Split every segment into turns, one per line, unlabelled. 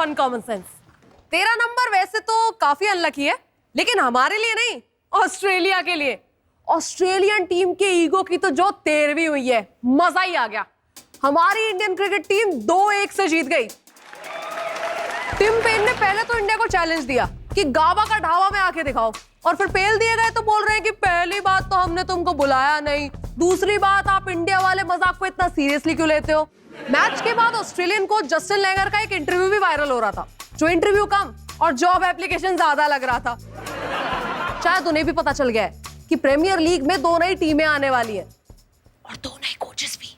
Uncommon sense. तेरा number वैसे तो काफी अनलकी है, लेकिन हमारे लिए नहीं, ऑस्ट्रेलिया के लिए। ऑस्ट्रेलियन टीम के ईगो की तो जो 13वीं हुई है, मजा ही आ गया। हमारी इंडियन क्रिकेट टीम 2-1 से जीत गई। टिम पेन ने पहले तो इंडिया को चैलेंज दिया कि गाबा का ढाबा में आके दिखाओ, और फिर पेल दिए गए तो बोल रहे हैं कि पहली बात तो हमने तुमको बुलाया नहीं, दूसरी बात आप इंडिया वाले मजाक को इतना सीरियसली क्यों लेते हो। मैच के बाद ऑस्ट्रेलियन कोच जस्टिन लैंगर का एक इंटरव्यू भी वायरल हो रहा था, जो इंटरव्यू कम और जॉब एप्लीकेशन ज्यादा लग रहा था। शायद उन्हें भी पता चल गया है कि प्रीमियर लीग में 2 नई टीमें आने वाली है और 2 नए कोचेस भी।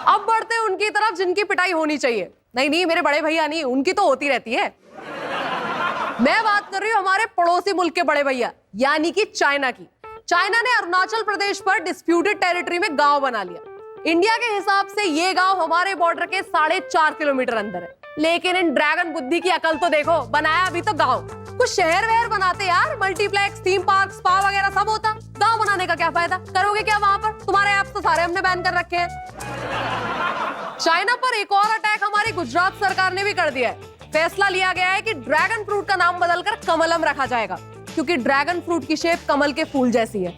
अब बढ़ते हैं उनकी तरफ जिनकी पिटाई होनी चाहिए। नहीं, मेरे बड़े भैया नहीं, उनकी तो होती रहती है। मैं बात कर रही हूँ हमारे पड़ोसी मुल्क के बड़े भैया, यानी कि चाइना की। चाइना ने अरुणाचल प्रदेश पर डिस्प्यूटेड टेरिटरी में गांव बना लिया। इंडिया के हिसाब से ये गांव हमारे बॉर्डर के 4.5 किलोमीटर अंदर है, लेकिन इन ड्रैगन बुद्धि की अकल तो देखो, बनाया अभी तो गांव। कुछ शहर वहर बनाते यार, मल्टीप्लेक्स, थीम पार्क, स्पा वगैरह सब होता। गांव बनाने का क्या फायदा, करोगे क्या वहां पर? तुम्हारे ऐप्स तो सारे हमने बैन कर रखे हैं। चाइना पर एक और अटैक हमारी गुजरात सरकार ने भी कर दिया है। फैसला लिया गया है कि ड्रैगन फ्रूट का नाम बदलकर कमलम रखा जाएगा, क्योंकि ड्रैगन फ्रूट की शेप कमल के फूल जैसी है।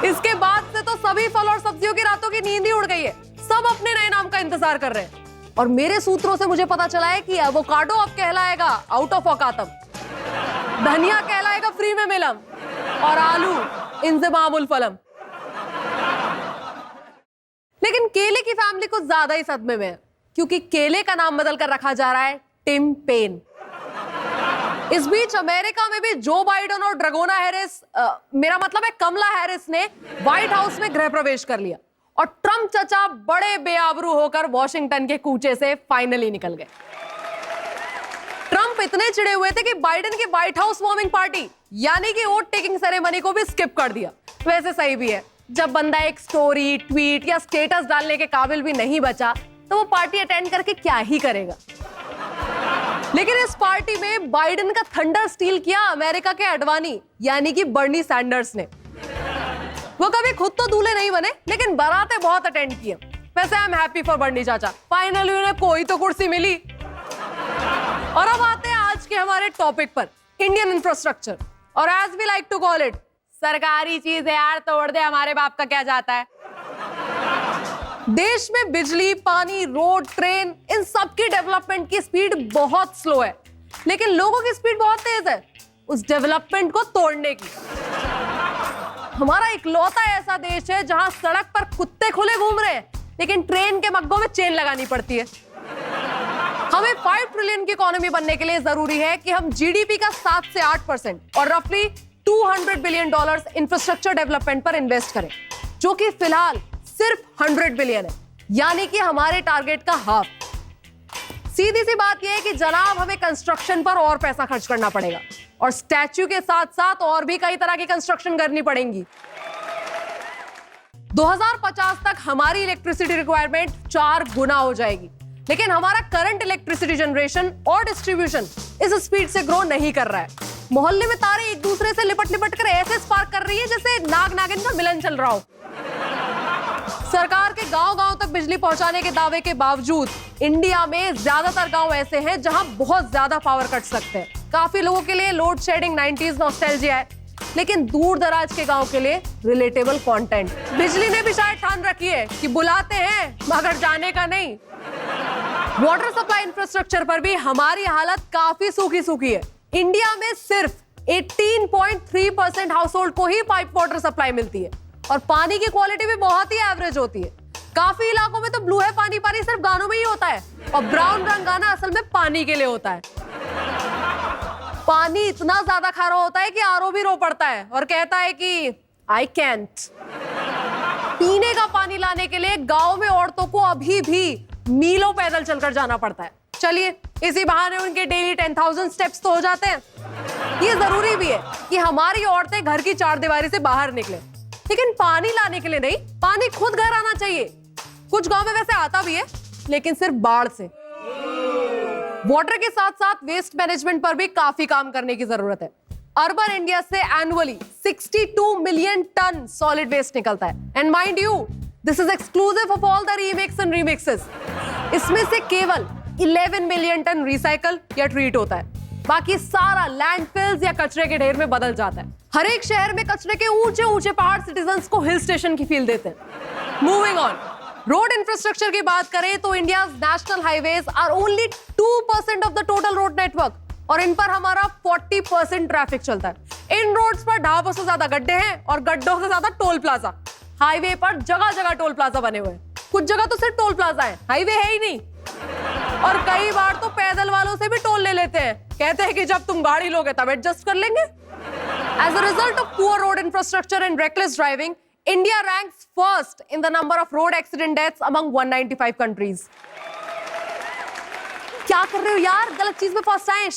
इसके बाद से तो सभी फल और सब्जियों की रातों की नींद ही उड़ गई है। सब अपने नए नाम का इंतजार कर रहे हैं। और मेरे सूत्रों से मुझे पता चला है कि एवोकाडो अब कहलाएगा आउट ऑफ औकातम, धनिया कहलाएगा फ्री में मिलम, और आलू इंज़मामुल फलम। लेकिन केले की फैमिली कुछ ज्यादा ही सदमे में है, क्योंकि केले का नाम बदलकर रखा जा रहा है टिम पेन। इस बीच अमेरिका में भी जो बाइडेन और ड्रगोना हैरिस, मेरा मतलब है कमला हैरिस, ने व्हाइट हाउस में गृह प्रवेश कर लिया, और ट्रम्प चचा बड़े बेआबरू होकर वॉशिंगटन के कूचे से फाइनली निकल गए। ट्रम्प इतने चिढ़े हुए थे कि बाइडेन की व्हाइट हाउस वार्मिंग पार्टी, यानी कि वोट टेकिंग सेरेमनी को भी स्किप कर दिया। वैसे सही भी है, जब बंदा एक स्टोरी, ट्वीट या स्टेटस डालने के काबिल भी नहीं बचा, तो वो पार्टी अटेंड करके क्या ही करेगा। लेकिन इस पार्टी में बाइडेन का थंडर स्टील किया अमेरिका के अडवाणी, यानी कि बर्नी सैंडर्स ने। वो कभी खुद तो दूल्हे नहीं बने, लेकिन बारातें बहुत अटेंड किए। वैसे आई एम हैप्पी फॉर बर्नी चाचा, फाइनली उन्हें कोई तो कुर्सी मिली। और अब आते हैं आज के हमारे टॉपिक पर, इंडियन इंफ्रास्ट्रक्चर, और as we like to call it, सरकारी चीज है यार, तोड़ दे हमारे बाप का क्या जाता है। देश में बिजली, पानी, रोड, ट्रेन, इन सब की डेवलपमेंट की स्पीड बहुत स्लो है, लेकिन लोगों की स्पीड बहुत तेज है उस डेवलपमेंट को तोड़ने की। हमारा इकलौता ऐसा देश है जहां सड़क पर कुत्ते खुले घूम रहे हैं, लेकिन ट्रेन के मग्गों में चेन लगानी पड़ती है। हमें 5 ट्रिलियन की इकोनॉमी बनने के लिए जरूरी है कि हम जीडीपी का 7 से 8% और रफली $200 बिलियन इंफ्रास्ट्रक्चर डेवलपमेंट पर इन्वेस्ट करें, जो कि फिलहाल सिर्फ 100 बिलियन है, यानी कि हमारे टारगेट का हाफ। सीधी सी बात यह है कि जनाब हमें कंस्ट्रक्शन पर और पैसा खर्च करना पड़ेगा, और स्टैच्यू के साथ साथ और भी कई तरह की कंस्ट्रक्शन करनी पड़ेंगी। 2050 तक हमारी इलेक्ट्रिसिटी रिक्वायरमेंट 4 गुना हो जाएगी, लेकिन हमारा करंट इलेक्ट्रिसिटी जनरेशन और डिस्ट्रीब्यूशन इस स्पीड से ग्रो नहीं कर रहा है। मोहल्ले में तारे एक दूसरे से लिपट लिपट कर ऐसे स्पार्क कर रही है जैसे नाग नागिन का मिलन चल रहा हो। सरकार के गांव-गांव तक बिजली पहुंचाने के दावे के बावजूद इंडिया में ज्यादातर गांव ऐसे हैं जहां बहुत ज्यादा पावर कट्स लगते हैं। काफी लोगों के लिए लोड शेडिंग 90s नॉस्टैल्जिया है, लेकिन दूर दराज के गांव के लिए रिलेटेबल कंटेंट। बिजली ने भी शायद ठान रखी है कि बुलाते हैं मगर जाने का नहीं। वाटर सप्लाई इंफ्रास्ट्रक्चर पर भी हमारी हालत काफी सूखी सूखी है। इंडिया में सिर्फ 18.3% हाउस होल्ड को ही पाइप वाटर सप्लाई मिलती है, और पानी की क्वालिटी भी बहुत ही एवरेज होती है। काफी इलाकों में तो ब्लू है पानी पानी सिर्फ गानों में ही होता है, और ब्राउन रंग गाना असल में पानी के लिए होता है। पानी इतना ज्यादा खारा होता है कि आरओ भी रो पड़ता है और कहता है कि आई कैंट। पीने का पानी लाने के लिए गांव में औरतों को अभी भी मीलों पैदल चलकर जाना पड़ता है। चलिए, इसी बहाने उनके डेली 10,000 स्टेप्स तो हो जाते हैं। ये जरूरी भी है कि हमारी औरतें घर की चारदीवारी से बाहर निकले, लेकिन पानी लाने के लिए नहीं, पानी खुद घर आना चाहिए। कुछ गांव में वैसे आता भी है, लेकिन सिर्फ बाढ़ से। वाटर के साथ साथ वेस्ट मैनेजमेंट पर भी काफी काम करने की जरूरत है। अर्बन इंडिया से annually 62 million ton solid waste निकलता है, and mind you, this is exclusive of all the remakes and remixes. इसमें से केवल 11 मिलियन टन रिसाइकल या ट्रीट होता है। बाकी सारा लैंडफिल्स या कचरे के ढेर में बदल जाता है। हर एक शहर में कचरे के ऊंचे ऊंचे पहाड़ सिटीजन्स को हिल स्टेशन की फील देते हैं। मूविंग ऑन, रोड इंफ्रास्ट्रक्चर की बात करें तो India national highways are only 2% of the total road network और इन पर हमारा 40% ट्रैफिक चलता है। इन रोड्स पर ढाबों से ज्यादा गड्ढे हैं और गड्ढों से ज्यादा टोल प्लाजा। हाईवे पर जगह जगह टोल प्लाजा बने हुए हैं। कुछ जगह तो सिर्फ टोल प्लाजा है, हाईवे है ही नहीं। और कई बार तो पैदल वालों से भी टोल ले लेते हैं, कहते हैं कि जब तुम गाड़ी लोगे तब एडजस्ट कर लेंगे। As a result of poor road infrastructure and reckless driving, India ranks first in the number of road accident deaths among 195 countries. क्या कर रहे हो यार, गलत चीज में फंस जाएं।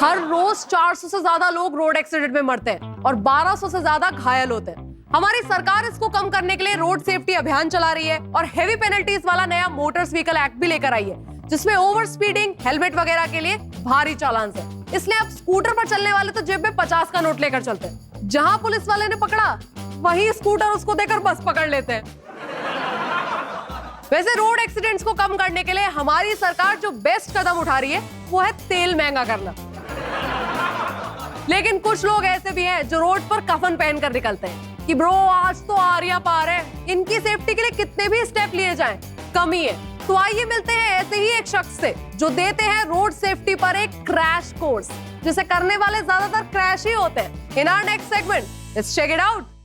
हर रोज 400 से ज्यादा लोग रोड एक्सीडेंट में मरते हैं और 1200 से ज्यादा घायल होते हैं। हमारी सरकार इसको कम करने के लिए रोड सेफ्टी अभियान चला रही है और हेवी पेनल्टीज वाला नया मोटर्स व्हीकल एक्ट भी लेकर आई है, जिसमें ओवर स्पीडिंग, हेलमेट वगैरह के लिए भारी चालान है। इसलिए अब स्कूटर पर चलने वाले तो जेब में 50 का नोट लेकर चलते हैं। जहां पुलिस वाले ने पकड़ा वहीं स्कूटर उसको देकर बस पकड़ लेते हैं। वैसे रोड एक्सीडेंट्स को कम करने के लिए हमारी सरकार जो बेस्ट कदम उठा रही है वो है तेल महंगा करना। लेकिन कुछ लोग ऐसे भी हैं जो रोड पर कफन पहनकर निकलते हैं कि ब्रो आज तो आरिया पार है, इनकी सेफ्टी के लिए कितने भी स्टेप लिए जाएं कमी है। तो आइए मिलते हैं ऐसे ही एक शख्स से जो देते हैं रोड सेफ्टी पर एक क्रैश कोर्स, जिसे करने वाले ज्यादातर क्रैश ही होते हैं। In our next segment, let's check it out.